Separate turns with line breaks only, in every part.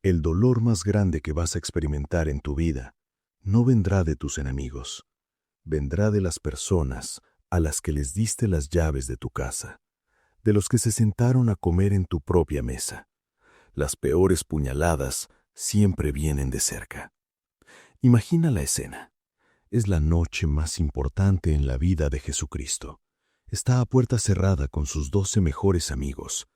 El dolor más grande que vas a experimentar en tu vida no vendrá de tus enemigos, vendrá de las personas a las que les diste las llaves de tu casa, de los que se sentaron a comer en tu propia mesa. Las peores puñaladas siempre vienen de cerca. Imagina la escena. Es la noche más importante en la vida de Jesucristo. Está a puerta cerrada con sus 12 mejores amigos.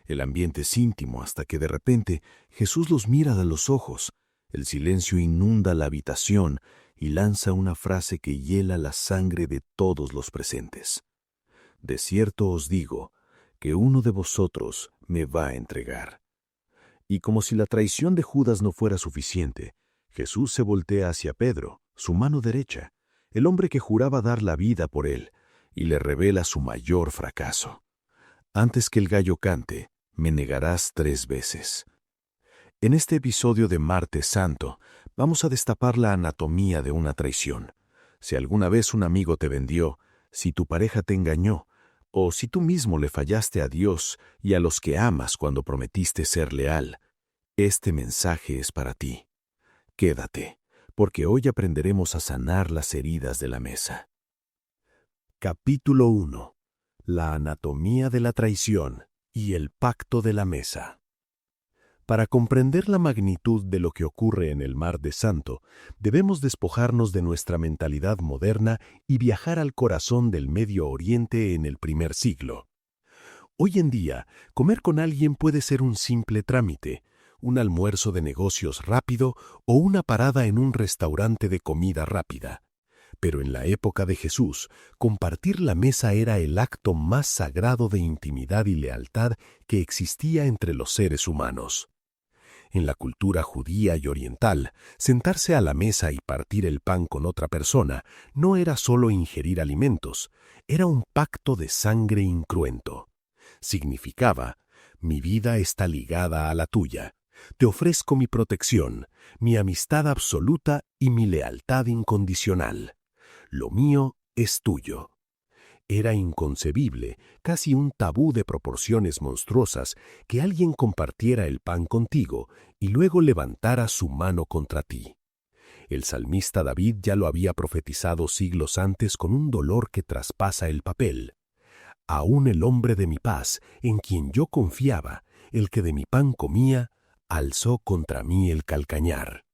El ambiente es íntimo hasta que de repente Jesús los mira a los ojos. El silencio inunda la habitación y lanza una frase que hiela la sangre de todos los presentes. De cierto os digo que uno de vosotros me va a entregar. Y como si la traición de Judas no fuera suficiente, Jesús se voltea hacia Pedro, su mano derecha, el hombre que juraba dar la vida por él, y le revela su mayor fracaso. Antes que el gallo cante, me negarás 3 veces. En este episodio de Martes Santo, vamos a destapar la anatomía de una traición. Si alguna vez un amigo te vendió, si tu pareja te engañó, o si tú mismo le fallaste a Dios y a los que amas cuando prometiste ser leal, este mensaje es para ti. Quédate, porque hoy aprenderemos a sanar las heridas de la mesa. Capítulo 1. La anatomía de la traición y el pacto de la mesa. Para comprender la magnitud de lo que ocurre en el Martes Santo, debemos despojarnos de nuestra mentalidad moderna y viajar al corazón del Medio Oriente en el primer siglo. Hoy en día, comer con alguien puede ser un simple trámite, un almuerzo de negocios rápido o una parada en un restaurante de comida rápida. Pero en la época de Jesús, compartir la mesa era el acto más sagrado de intimidad y lealtad que existía entre los seres humanos. En la cultura judía y oriental, sentarse a la mesa y partir el pan con otra persona no era solo ingerir alimentos, era un pacto de sangre incruento. Significaba, mi vida está ligada a la tuya. Te ofrezco mi protección, mi amistad absoluta y mi lealtad incondicional. Lo mío es tuyo. Era inconcebible, casi un tabú de proporciones monstruosas, que alguien compartiera el pan contigo y luego levantara su mano contra ti. El salmista David ya lo había profetizado siglos antes con un dolor que traspasa el papel. Aún el hombre de mi paz, en quien yo confiaba, el que de mi pan comía, alzó contra mí el calcañar.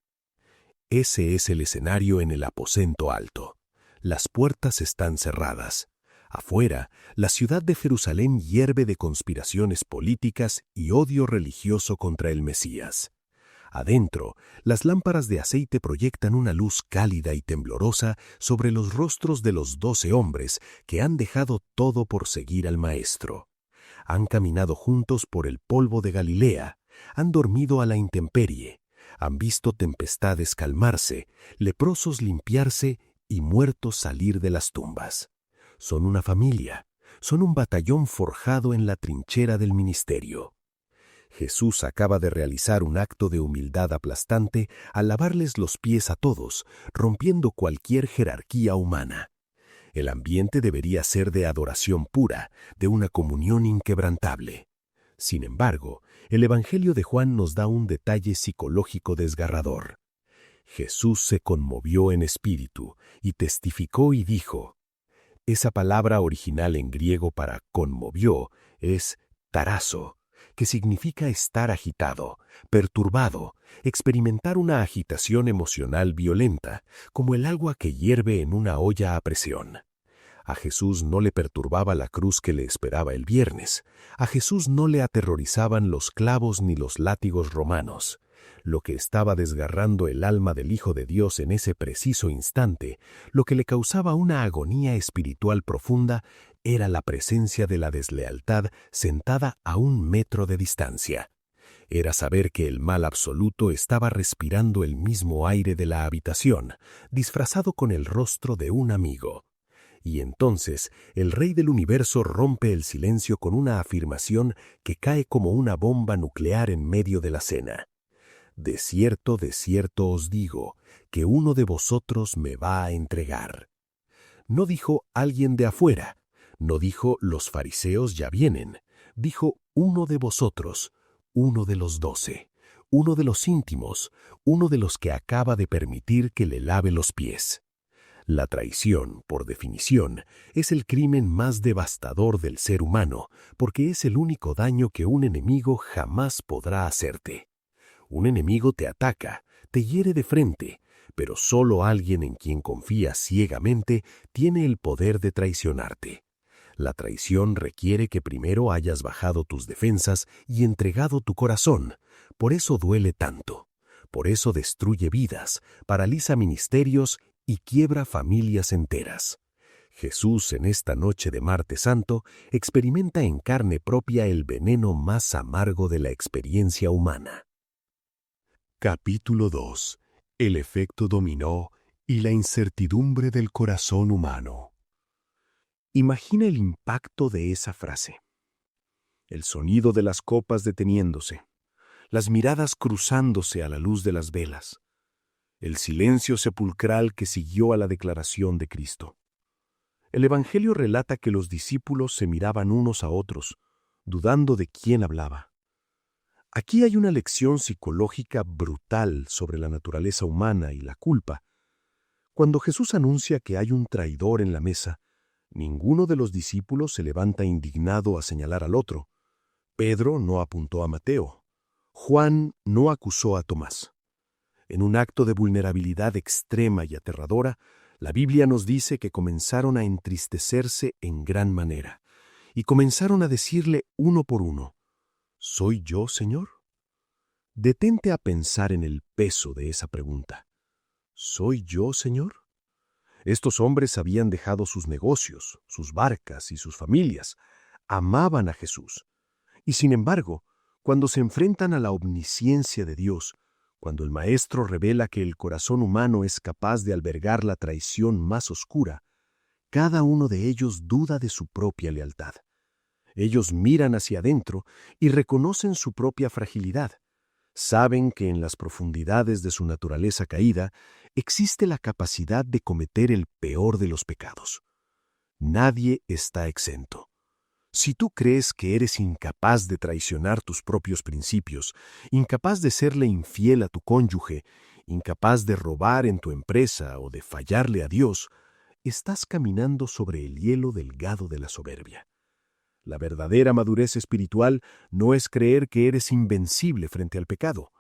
Ese es el escenario en el aposento alto. Las puertas están cerradas. Afuera, la ciudad de Jerusalén hierve de conspiraciones políticas y odio religioso contra el Mesías. Adentro, las lámparas de aceite proyectan una luz cálida y temblorosa sobre los rostros de los 12 hombres que han dejado todo por seguir al Maestro. Han caminado juntos por el polvo de Galilea, han dormido a la intemperie, han visto tempestades calmarse, leprosos limpiarse y muertos salir de las tumbas. Son una familia, son un batallón forjado en la trinchera del ministerio. Jesús acaba de realizar un acto de humildad aplastante al lavarles los pies a todos, rompiendo cualquier jerarquía humana. El ambiente debería ser de adoración pura, de una comunión inquebrantable. Sin embargo, el Evangelio de Juan nos da un detalle psicológico desgarrador. Jesús se conmovió en espíritu y testificó y dijo. Esa palabra original en griego para conmovió es tarazo, que significa estar agitado, perturbado, experimentar una agitación emocional violenta, como el agua que hierve en una olla a presión. A Jesús no le perturbaba la cruz que le esperaba el viernes. A Jesús no le aterrorizaban los clavos ni los látigos romanos. Lo que estaba desgarrando el alma del Hijo de Dios en ese preciso instante, lo que le causaba una agonía espiritual profunda, era la presencia de la deslealtad sentada a 1 metro de distancia. Era saber que el mal absoluto estaba respirando el mismo aire de la habitación, disfrazado con el rostro de un amigo. Y entonces el Rey del Universo rompe el silencio con una afirmación que cae como una bomba nuclear en medio de la cena. De cierto os digo, que uno de vosotros me va a entregar. No dijo alguien de afuera, no dijo los fariseos ya vienen, dijo uno de vosotros, uno de los 12,
uno de los íntimos, uno de los que acaba de permitir que le lave los pies. La traición, por definición, es el crimen más devastador del ser humano, porque es el único daño que un enemigo jamás podrá hacerte. Un enemigo te ataca, te hiere de frente, pero solo alguien en quien confías ciegamente tiene el poder de traicionarte. La traición requiere que primero hayas bajado tus defensas y entregado tu corazón. Por eso duele tanto. Por eso destruye vidas, paraliza ministerios y quiebra familias enteras. Jesús, en esta noche de Martes Santo, experimenta en carne propia el veneno más amargo de la experiencia humana.
Capítulo 2. El efecto dominó y la incertidumbre del corazón humano.
Imagina el impacto de esa frase. El sonido de las copas deteniéndose, las miradas cruzándose a la luz de las velas, el silencio sepulcral que siguió a la declaración de Cristo. El Evangelio relata que los discípulos se miraban unos a otros, dudando de quién hablaba. Aquí hay una lección psicológica brutal sobre la naturaleza humana y la culpa. Cuando Jesús anuncia que hay un traidor en la mesa, ninguno de los discípulos se levanta indignado a señalar al otro. Pedro no apuntó a Mateo. Juan no acusó a Tomás. En un acto de vulnerabilidad extrema y aterradora, la Biblia nos dice que comenzaron a entristecerse en gran manera y comenzaron a decirle uno por uno: ¿Soy yo, Señor? Detente a pensar en el peso de esa pregunta. ¿Soy yo, Señor? Estos hombres habían dejado sus negocios, sus barcas y sus familias. Amaban a Jesús. Y sin embargo, cuando se enfrentan a la omnisciencia de Dios, cuando el Maestro revela que el corazón humano es capaz de albergar la traición más oscura, cada uno de ellos duda de su propia lealtad. Ellos miran hacia adentro y reconocen su propia fragilidad. Saben que en las profundidades de su naturaleza caída existe la capacidad de cometer el peor de los pecados. Nadie está exento. Si tú crees que eres incapaz de traicionar tus propios principios, incapaz de serle infiel a tu cónyuge, incapaz de robar en tu empresa o de fallarle a Dios, estás caminando sobre el hielo delgado de la soberbia. La verdadera madurez espiritual no es creer que eres invencible frente al pecado.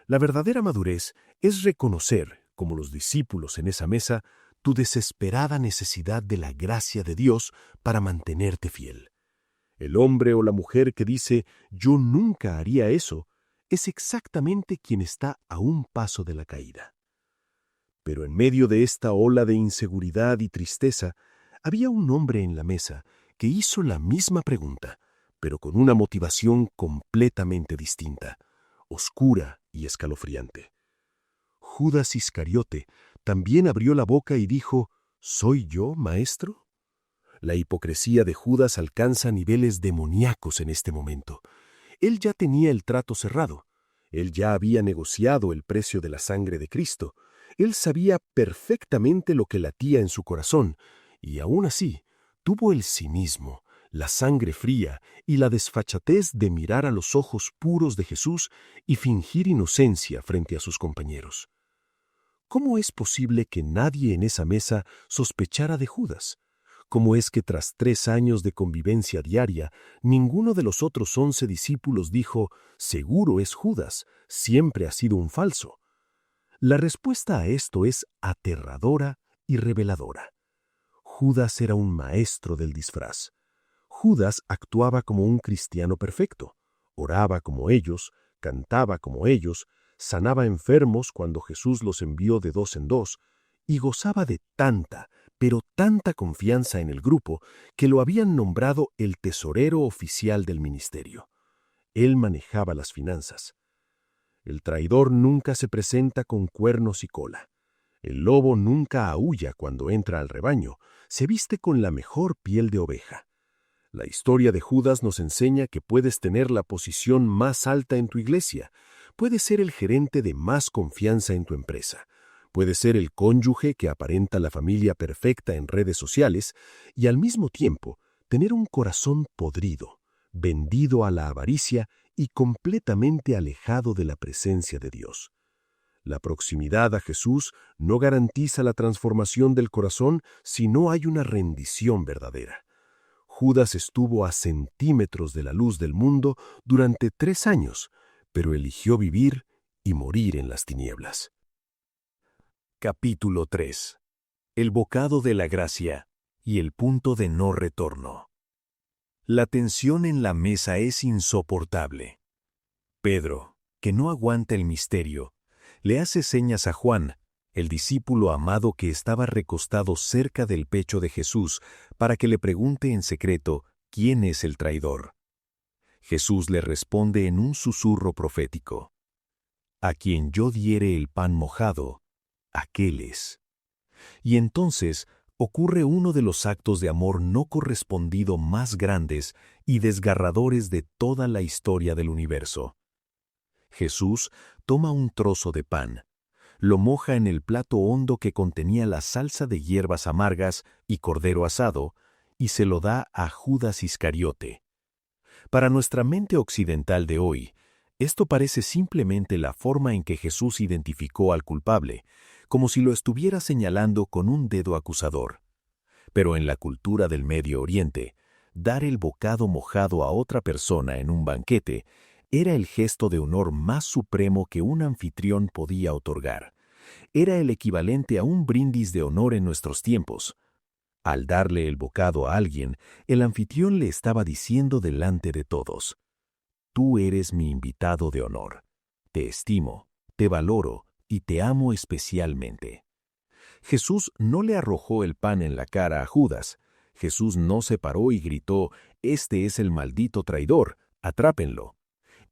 La verdadera madurez es reconocer, como los discípulos en esa mesa, tu desesperada necesidad de la gracia de Dios para mantenerte fiel. El hombre o la mujer que dice «yo nunca haría eso» es exactamente quien está a un paso de la caída. Pero en medio de esta ola de inseguridad y tristeza, había un hombre en la mesa que hizo la misma pregunta, pero con una motivación completamente distinta, oscura y escalofriante. Judas Iscariote también abrió la boca y dijo: ¿Soy yo, maestro? La hipocresía de Judas alcanza niveles demoníacos en este momento. Él ya tenía el trato cerrado. Él ya había negociado el precio de la sangre de Cristo. Él sabía perfectamente lo que latía en su corazón, y aún así tuvo el cinismo, la sangre fría y la desfachatez de mirar a los ojos puros de Jesús y fingir inocencia frente a sus compañeros. ¿Cómo es posible que nadie en esa mesa sospechara de Judas? ¿Cómo es que tras 3 años de convivencia diaria, ninguno de los otros 11 discípulos dijo: «Seguro es Judas, siempre ha sido un falso»? La respuesta a esto es aterradora y reveladora. Judas era un maestro del disfraz. Judas actuaba como un cristiano perfecto, oraba como ellos, cantaba como ellos, sanaba enfermos cuando Jesús los envió de 2 en 2, y gozaba de tanta, pero tanta confianza en el grupo que lo habían nombrado el tesorero oficial del ministerio. Él manejaba las finanzas. El traidor nunca se presenta con cuernos y cola. El lobo nunca aúlla cuando entra al rebaño, se viste con la mejor piel de oveja. La historia de Judas nos enseña que puedes tener la posición más alta en tu iglesia, puedes ser el gerente de más confianza en tu empresa, puedes ser el cónyuge que aparenta la familia perfecta en redes sociales y al mismo tiempo tener un corazón podrido, vendido a la avaricia y completamente alejado de la presencia de Dios. La proximidad a Jesús no garantiza la transformación del corazón si no hay una rendición verdadera. Judas estuvo a centímetros de la luz del mundo durante 3 años, pero eligió vivir y morir en las tinieblas.
Capítulo 3. El bocado de la gracia y el punto de no retorno. La tensión en la mesa es insoportable. Pedro, que no aguanta el misterio, le hace señas a Juan, el discípulo amado que estaba recostado cerca del pecho de Jesús, para que le pregunte en secreto quién es el traidor. Jesús le responde en un susurro profético: «A quien yo diere el pan mojado, aquel es». Y entonces ocurre uno de los actos de amor no correspondido más grandes y desgarradores de toda la historia del universo. Jesús toma un trozo de pan, lo moja en el plato hondo que contenía la salsa de hierbas amargas y cordero asado, y se lo da a Judas Iscariote. Para nuestra mente occidental de hoy, esto parece simplemente la forma en que Jesús identificó al culpable, como si lo estuviera señalando con un dedo acusador. Pero en la cultura del Medio Oriente, dar el bocado mojado a otra persona en un banquete era el gesto de honor más supremo que un anfitrión podía otorgar. Era el equivalente a un brindis de honor en nuestros tiempos. Al darle el bocado a alguien, el anfitrión le estaba diciendo delante de todos: «Tú eres mi invitado de honor. Te estimo, te valoro y te amo especialmente». Jesús no le arrojó el pan en la cara a Judas. Jesús no se paró y gritó: «Este es el maldito traidor, atrápenlo».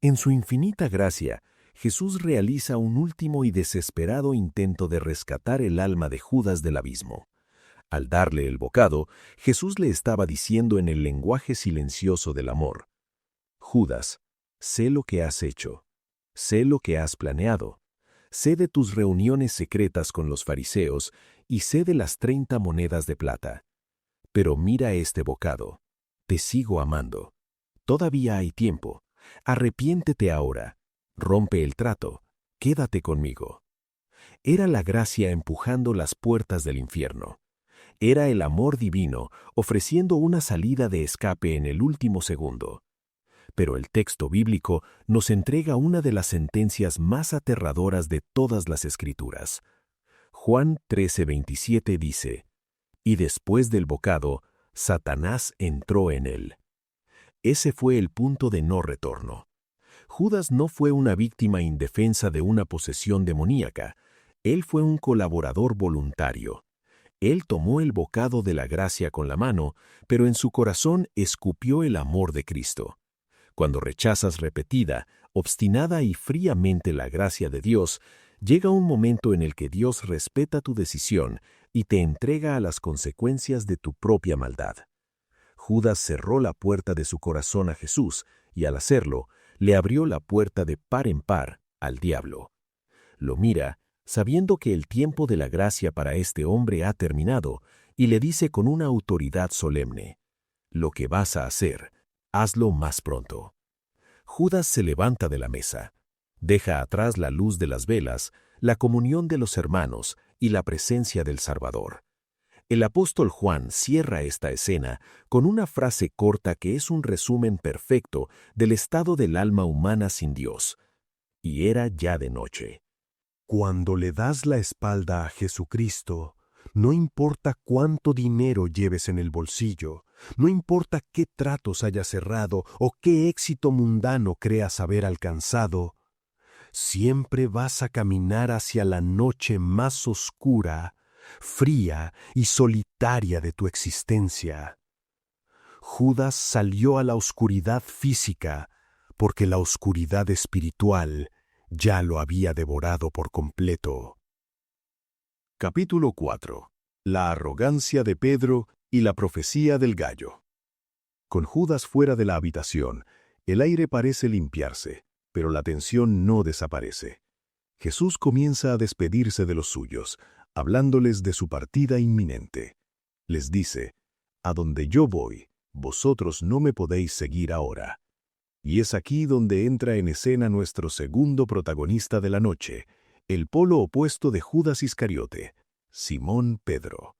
En su infinita gracia, Jesús realiza un último y desesperado intento de rescatar el alma de Judas del abismo. Al darle el bocado, Jesús le estaba diciendo en el lenguaje silencioso del amor: «Judas, sé lo que has hecho, sé lo que has planeado, sé de tus reuniones secretas con los fariseos y sé de las 30 monedas de plata. Pero mira este bocado, te sigo amando. Todavía hay tiempo. Arrepiéntete ahora, rompe el trato, quédate conmigo». Era la gracia empujando las puertas del infierno. Era el amor divino ofreciendo una salida de escape en el último segundo. Pero el texto bíblico nos entrega una de las sentencias más aterradoras de todas las Escrituras. Juan 13:27 dice: «Y después del bocado, Satanás entró en él». Ese fue el punto de no retorno. Judas no fue una víctima indefensa de una posesión demoníaca. Él fue un colaborador voluntario. Él tomó el bocado de la gracia con la mano, pero en su corazón escupió el amor de Cristo. Cuando rechazas repetida, obstinada y fríamente la gracia de Dios, llega un momento en el que Dios respeta tu decisión y te entrega a las consecuencias de tu propia maldad. Judas cerró la puerta de su corazón a Jesús y al hacerlo, le abrió la puerta de par en par al diablo. Lo mira, sabiendo que el tiempo de la gracia para este hombre ha terminado, y le dice con una autoridad solemne: «Lo que vas a hacer, hazlo más pronto». Judas se levanta de la mesa, deja atrás la luz de las velas, la comunión de los hermanos y la presencia del Salvador. El apóstol Juan cierra esta escena con una frase corta que es un resumen perfecto del estado del alma humana sin Dios. Y era ya de noche.
Cuando le das la espalda a Jesucristo, no importa cuánto dinero lleves en el bolsillo, no importa qué tratos hayas cerrado o qué éxito mundano creas haber alcanzado, siempre vas a caminar hacia la noche más oscura, fría y solitaria de tu existencia. Judas salió a la oscuridad física porque la oscuridad espiritual ya lo había devorado por completo.
Capítulo 4. La arrogancia de Pedro y la profecía del gallo.
Con Judas fuera de la habitación, el aire parece limpiarse, pero la tensión no desaparece. Jesús comienza a despedirse de los suyos, hablándoles de su partida inminente. Les dice: «A donde yo voy, vosotros no me podéis seguir ahora.
Y es aquí donde entra en escena nuestro segundo protagonista de la noche, el polo opuesto de Judas Iscariote, Simón Pedro.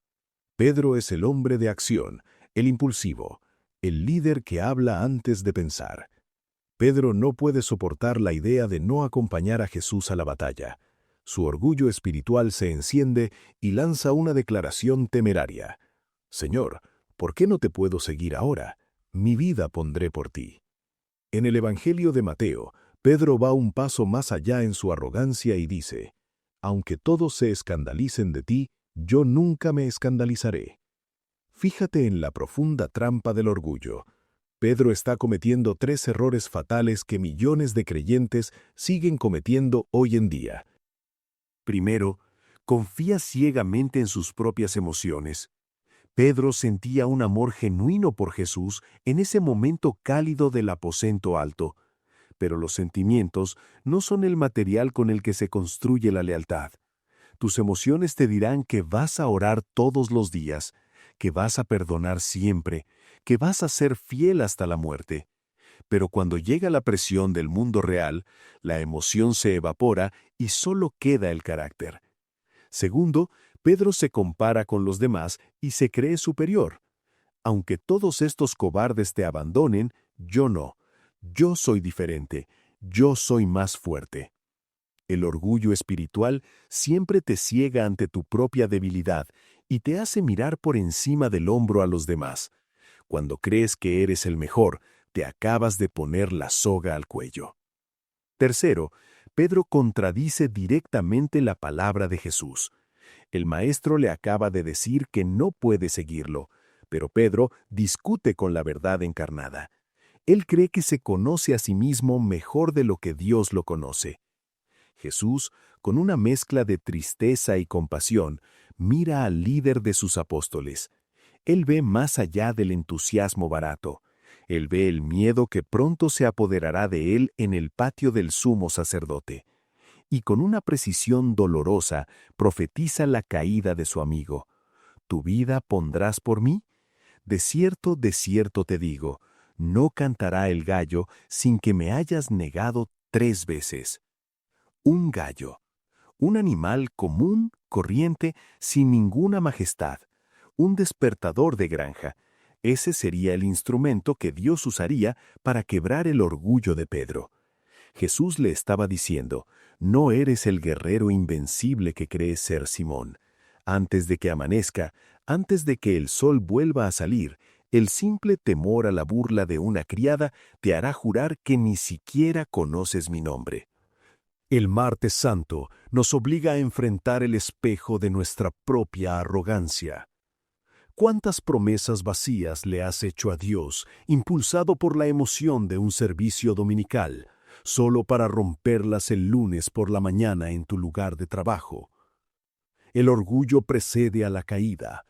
Pedro es el hombre de acción, el impulsivo, el líder que habla antes de pensar. Pedro no puede soportar la idea de no acompañar a Jesús a la batalla. Su orgullo espiritual se enciende y lanza una declaración temeraria. «Señor, ¿por qué no te puedo seguir ahora? Mi vida pondré por ti». En el Evangelio de Mateo, Pedro va un paso más allá en su arrogancia y dice, «Aunque todos se escandalicen de ti, yo nunca me escandalizaré». Fíjate en la profunda trampa del orgullo. Pedro está cometiendo 3 errores fatales que millones de creyentes siguen cometiendo hoy en día.
Primero, confía ciegamente en sus propias emociones. Pedro sentía un amor genuino por Jesús en ese momento cálido del aposento alto, pero los sentimientos no son el material con el que se construye la lealtad. Tus emociones te dirán que vas a orar todos los días, que vas a perdonar siempre, que vas a ser fiel hasta la muerte. Pero cuando llega la presión del mundo real, la emoción se evapora y solo queda el carácter. Segundo, Pedro se compara con los demás y se cree superior. Aunque todos estos cobardes te abandonen, yo no. Yo soy diferente. Yo soy más fuerte. El orgullo espiritual siempre te ciega ante tu propia debilidad y te hace mirar por encima del hombro a los demás. Cuando crees que eres el mejor, te acabas de poner la soga al cuello. Tercero, Pedro contradice directamente la palabra de Jesús. El maestro le acaba de decir que no puede seguirlo, pero Pedro discute con la verdad encarnada. Él cree que se conoce a sí mismo mejor de lo que Dios lo conoce. Jesús, con una mezcla de tristeza y compasión, mira al líder de sus apóstoles. Él ve más allá del entusiasmo barato. Él ve el miedo que pronto se apoderará de él en el patio del sumo sacerdote. Y con una precisión dolorosa profetiza la caída de su amigo. ¿Tu vida pondrás por mí? De cierto te digo, no cantará el gallo sin que me hayas negado 3 veces. Un gallo, un animal común, corriente, sin ninguna majestad, un despertador de granja. Ese sería el instrumento que Dios usaría para quebrar el orgullo de Pedro. Jesús le estaba diciendo, no eres el guerrero invencible que crees ser, Simón. Antes de que amanezca, antes de que el sol vuelva a salir, el simple temor a la burla de una criada te hará jurar que ni siquiera conoces mi nombre. El martes santo nos obliga a enfrentar el espejo de nuestra propia arrogancia. ¿Cuántas promesas vacías le has hecho a Dios, impulsado por la emoción de un servicio dominical, solo para romperlas el lunes por la mañana en tu lugar de trabajo? El orgullo precede a la caída.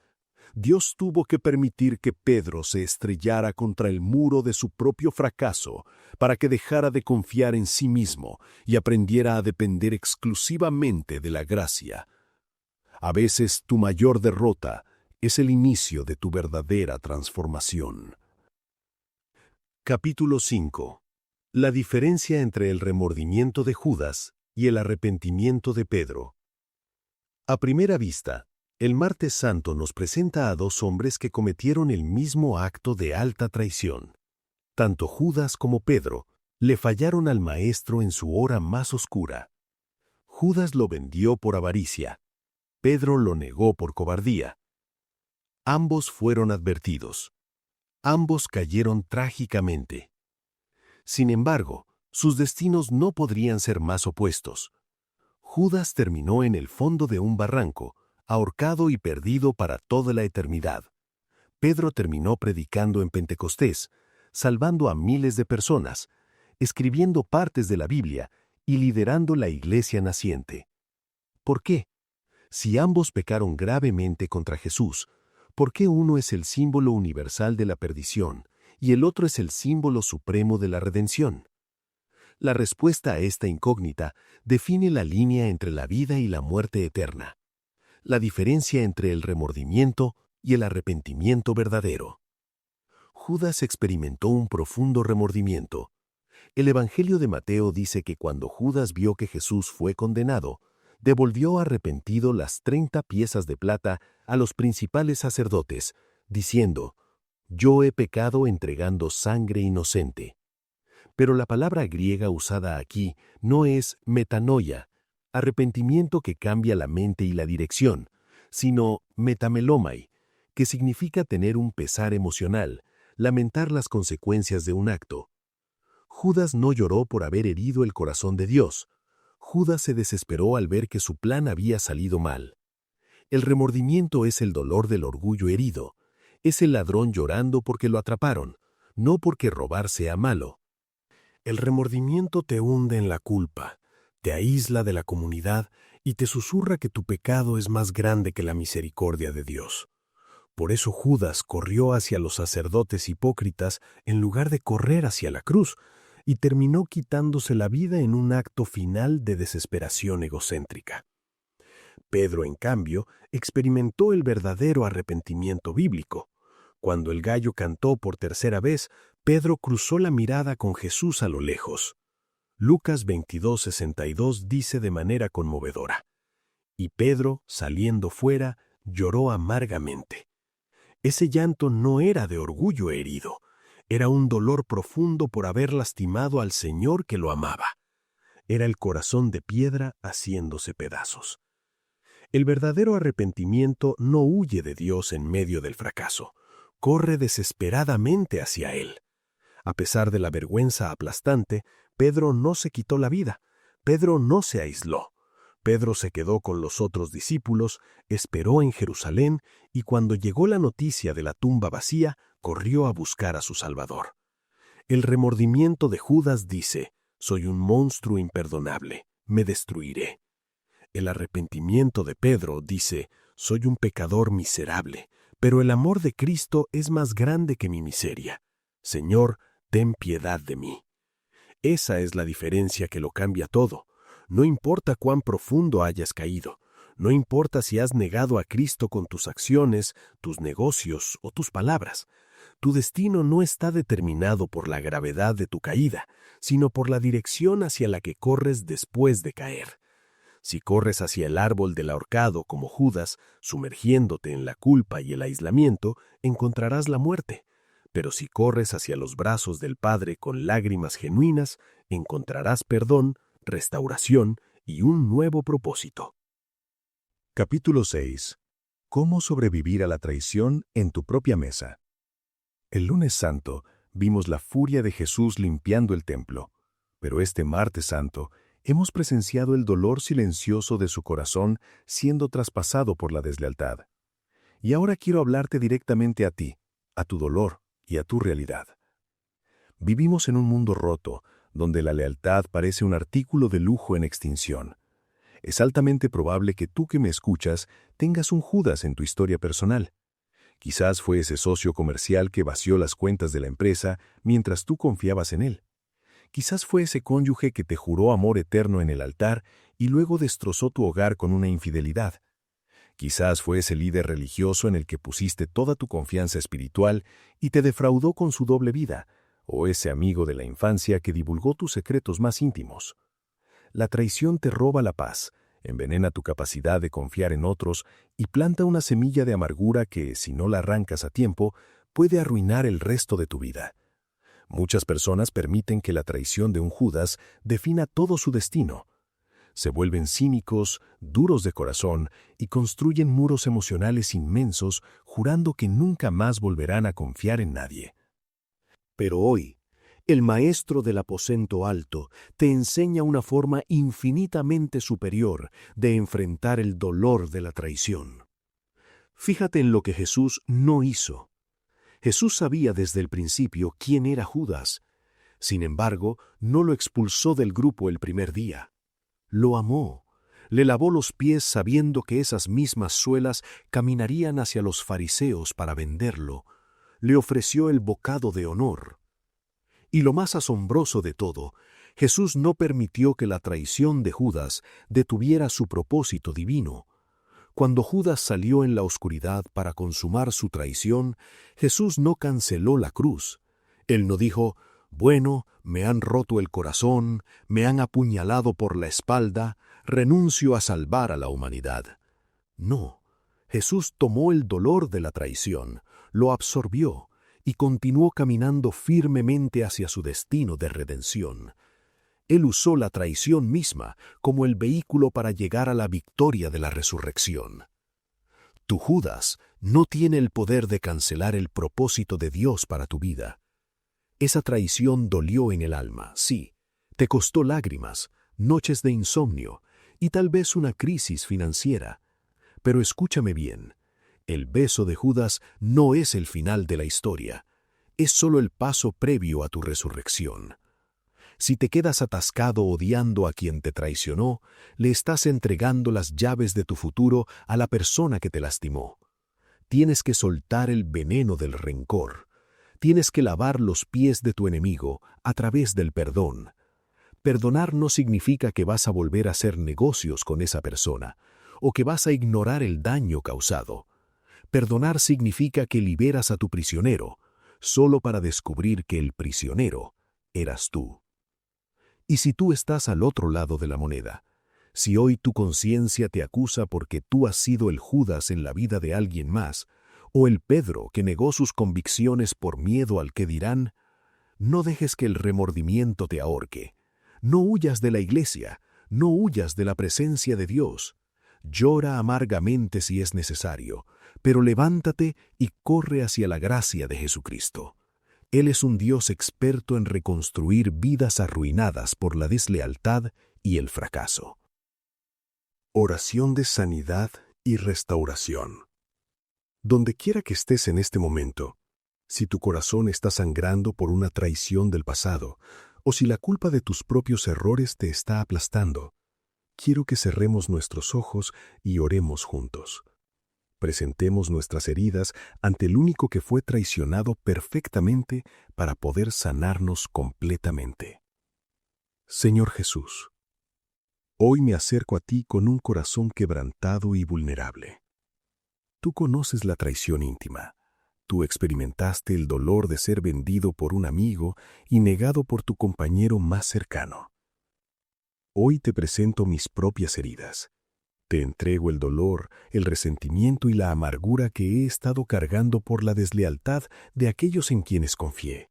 Dios tuvo que permitir que Pedro se estrellara contra el muro de su propio fracaso para que dejara de confiar en sí mismo y aprendiera a depender exclusivamente de la gracia. A veces tu mayor derrota es el inicio de tu verdadera transformación. Capítulo 5. La diferencia entre el remordimiento de Judas y el arrepentimiento de Pedro. A primera vista, el martes santo nos presenta a 2 hombres que cometieron el mismo acto de alta traición. Tanto Judas como Pedro le fallaron al Maestro en su hora más oscura. Judas lo vendió por avaricia. Pedro lo negó por cobardía. Ambos fueron advertidos. Ambos cayeron trágicamente. Sin embargo, sus destinos no podrían ser más opuestos. Judas terminó en el fondo de un barranco, ahorcado y perdido para toda la eternidad. Pedro terminó predicando en Pentecostés, salvando a miles de personas, escribiendo partes de la Biblia y liderando la iglesia naciente. ¿Por qué? Si ambos pecaron gravemente contra Jesús, ¿por qué uno es el símbolo universal de la perdición y el otro es el símbolo supremo de la redención? La respuesta a esta incógnita define la línea entre la vida y la muerte eterna, la diferencia entre el remordimiento y el arrepentimiento verdadero. Judas experimentó un profundo remordimiento. El Evangelio de Mateo dice que cuando Judas vio que Jesús fue condenado, devolvió arrepentido las 30 piezas de plata a los principales sacerdotes, diciendo: «Yo he pecado entregando sangre inocente». Pero la palabra griega usada aquí no es metanoia, arrepentimiento que cambia la mente y la dirección, sino metamelomai, que significa tener un pesar emocional, lamentar las consecuencias de un acto. Judas no lloró por haber herido el corazón de Dios. Judas se desesperó al ver que su plan había salido mal. El remordimiento es el dolor del orgullo herido. Es el ladrón llorando porque lo atraparon, no porque robar sea malo. El remordimiento te hunde en la culpa, te aísla de la comunidad y te susurra que tu pecado es más grande que la misericordia de Dios. Por eso Judas corrió hacia los sacerdotes hipócritas en lugar de correr hacia la cruz, y terminó quitándose la vida en un acto final de desesperación egocéntrica. Pedro, en cambio, experimentó el verdadero arrepentimiento bíblico. Cuando el gallo cantó por tercera vez, Pedro cruzó la mirada con Jesús a lo lejos. Lucas 22:62 dice de manera conmovedora: «Y Pedro, saliendo fuera, lloró amargamente». Ese llanto no era de orgullo herido, era un dolor profundo por haber lastimado al Señor que lo amaba. Era el corazón de piedra haciéndose pedazos. El verdadero arrepentimiento no huye de Dios en medio del fracaso, corre desesperadamente hacia Él. A pesar de la vergüenza aplastante, Pedro no se quitó la vida, Pedro no se aisló. Pedro se quedó con los otros discípulos, esperó en Jerusalén y cuando llegó la noticia de la tumba vacía, corrió a buscar a su Salvador. El remordimiento de Judas dice: «Soy un monstruo imperdonable, me destruiré». El arrepentimiento de Pedro dice: «Soy un pecador miserable, pero el amor de Cristo es más grande que mi miseria. Señor, ten piedad de mí». Esa es la diferencia que lo cambia todo. No importa cuán profundo hayas caído, no importa si has negado a Cristo con tus acciones, tus negocios o tus palabras. Tu destino no está determinado por la gravedad de tu caída, sino por la dirección hacia la que corres después de caer. Si corres hacia el árbol del ahorcado como Judas, sumergiéndote en la culpa y el aislamiento, encontrarás la muerte. Pero si corres hacia los brazos del Padre con lágrimas genuinas, encontrarás perdón, restauración y un nuevo propósito.
Capítulo 6. ¿Cómo sobrevivir a la traición en tu propia mesa? El lunes santo vimos la furia de Jesús limpiando el templo, pero este martes santo hemos presenciado el dolor silencioso de su corazón siendo traspasado por la deslealtad. Y ahora quiero hablarte directamente a ti, a tu dolor y a tu realidad. Vivimos en un mundo roto, donde la lealtad parece un artículo de lujo en extinción. Es altamente probable que tú que me escuchas tengas un Judas en tu historia personal. Quizás fue ese socio comercial que vació las cuentas de la empresa mientras tú confiabas en él. Quizás fue ese cónyuge que te juró amor eterno en el altar y luego destrozó tu hogar con una infidelidad. Quizás fue ese líder religioso en el que pusiste toda tu confianza espiritual y te defraudó con su doble vida, o ese amigo de la infancia que divulgó tus secretos más íntimos. La traición te roba la paz, envenena tu capacidad de confiar en otros y planta una semilla de amargura que, si no la arrancas a tiempo, puede arruinar el resto de tu vida. Muchas personas permiten que la traición de un Judas defina todo su destino. Se vuelven cínicos, duros de corazón y construyen muros emocionales inmensos, jurando que nunca más volverán a confiar en nadie. Pero hoy, el Maestro del aposento alto te enseña una forma infinitamente superior de enfrentar el dolor de la traición. Fíjate en lo que Jesús no hizo. Jesús sabía desde el principio quién era Judas. Sin embargo, no lo expulsó del grupo el primer día. Lo amó. Le lavó los pies sabiendo que esas mismas suelas caminarían hacia los fariseos para venderlo. Le ofreció el bocado de honor. Y lo más asombroso de todo, Jesús no permitió que la traición de Judas detuviera su propósito divino. Cuando Judas salió en la oscuridad para consumar su traición, Jesús no canceló la cruz. Él no dijo:
Bueno, me han roto el corazón, me han apuñalado por la espalda, renuncio a salvar a la humanidad. No, Jesús tomó el dolor de la traición, lo absorbió y continuó caminando firmemente hacia su destino de redención. Él usó la traición misma como el vehículo para llegar a la victoria de la resurrección. Tu Judas no tiene el poder de cancelar el propósito de Dios para tu vida. Esa traición dolió en el alma, sí, te costó lágrimas, noches de insomnio y tal vez una crisis financiera. Pero escúchame bien, el beso de Judas no es el final de la historia, es solo el paso previo a tu resurrección. Si te quedas atascado odiando a quien te traicionó, le estás entregando las llaves de tu futuro a la persona que te lastimó. Tienes que soltar el veneno del rencor. Tienes que lavar los pies de tu enemigo a través del perdón. Perdonar no significa que vas a volver a hacer negocios con esa persona o que vas a ignorar el daño causado. Perdonar significa que liberas a tu prisionero, solo para descubrir que el prisionero eras tú. Y si tú estás al otro lado de la moneda, si hoy tu conciencia te acusa porque tú has sido el Judas en la vida de alguien más, o el Pedro que negó sus convicciones por miedo al que dirán, no dejes que el remordimiento te ahorque. No huyas de la iglesia, no huyas de la presencia de Dios. Llora amargamente si es necesario, pero levántate y corre hacia la gracia de Jesucristo. Él es un Dios experto en reconstruir vidas arruinadas por la deslealtad y el fracaso.
Oración de sanidad y restauración. Donde quiera que estés en este momento, si tu corazón está sangrando por una traición del pasado, o si la culpa de tus propios errores te está aplastando, quiero que cerremos nuestros ojos y oremos juntos. Presentemos nuestras heridas ante el único que fue traicionado perfectamente para poder sanarnos completamente. Señor Jesús, hoy me acerco a ti con un corazón quebrantado y vulnerable. Tú conoces la traición íntima. Tú experimentaste el dolor de ser vendido por un amigo y negado por tu compañero más cercano. Hoy te presento mis propias heridas. Te entrego el dolor, el resentimiento y la amargura que he estado cargando por la deslealtad de aquellos en quienes confié.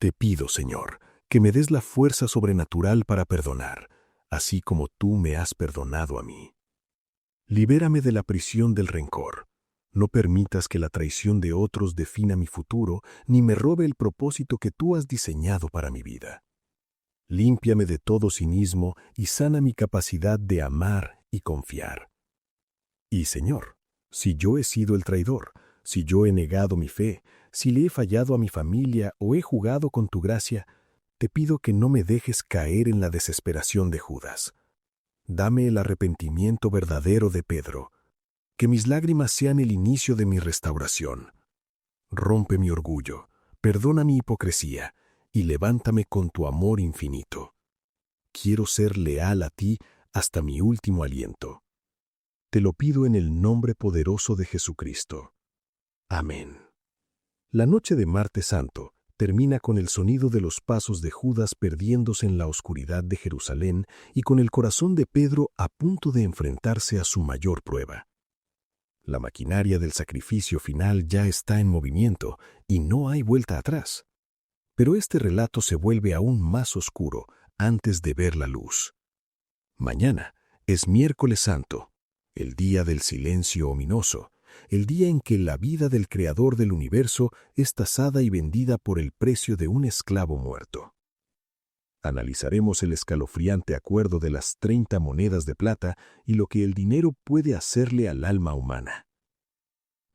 Te pido, Señor, que me des la fuerza sobrenatural para perdonar, así como tú me has perdonado a mí. Libérame de la prisión del rencor. No permitas que la traición de otros defina mi futuro, ni me robe el propósito que tú has diseñado para mi vida. Límpiame de todo cinismo y sana mi capacidad de amar y confiar. Y, Señor, si yo he sido el traidor, si yo he negado mi fe, si le he fallado a mi familia o he jugado con tu gracia, te pido que no me dejes caer en la desesperación de Judas. Dame el arrepentimiento verdadero de Pedro, que mis lágrimas sean el inicio de mi restauración. Rompe mi orgullo, perdona mi hipocresía y levántame con tu amor infinito. Quiero ser leal a ti hasta mi último aliento. Te lo pido en el nombre poderoso de Jesucristo. Amén. La noche de Martes Santo termina con el sonido de los pasos de Judas perdiéndose en la oscuridad de Jerusalén y con el corazón de Pedro a punto de enfrentarse a su mayor prueba. La maquinaria del sacrificio final ya está en movimiento y no hay vuelta atrás. Pero este relato se vuelve aún más oscuro antes de ver la luz. Mañana es Miércoles Santo, el día del silencio ominoso, el día en que la vida del Creador del universo es tasada y vendida por el precio de un esclavo muerto. Analizaremos el escalofriante acuerdo de las 30 monedas de plata y lo que el dinero puede hacerle al alma humana.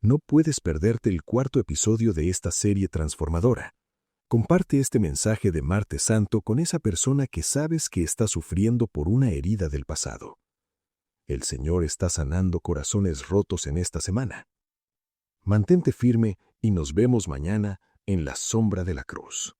No puedes perderte el cuarto episodio de esta serie transformadora. Comparte este mensaje de Martes Santo con esa persona que sabes que está sufriendo por una herida del pasado. El Señor está sanando corazones rotos en esta semana. Mantente firme y nos vemos mañana en la sombra de la cruz.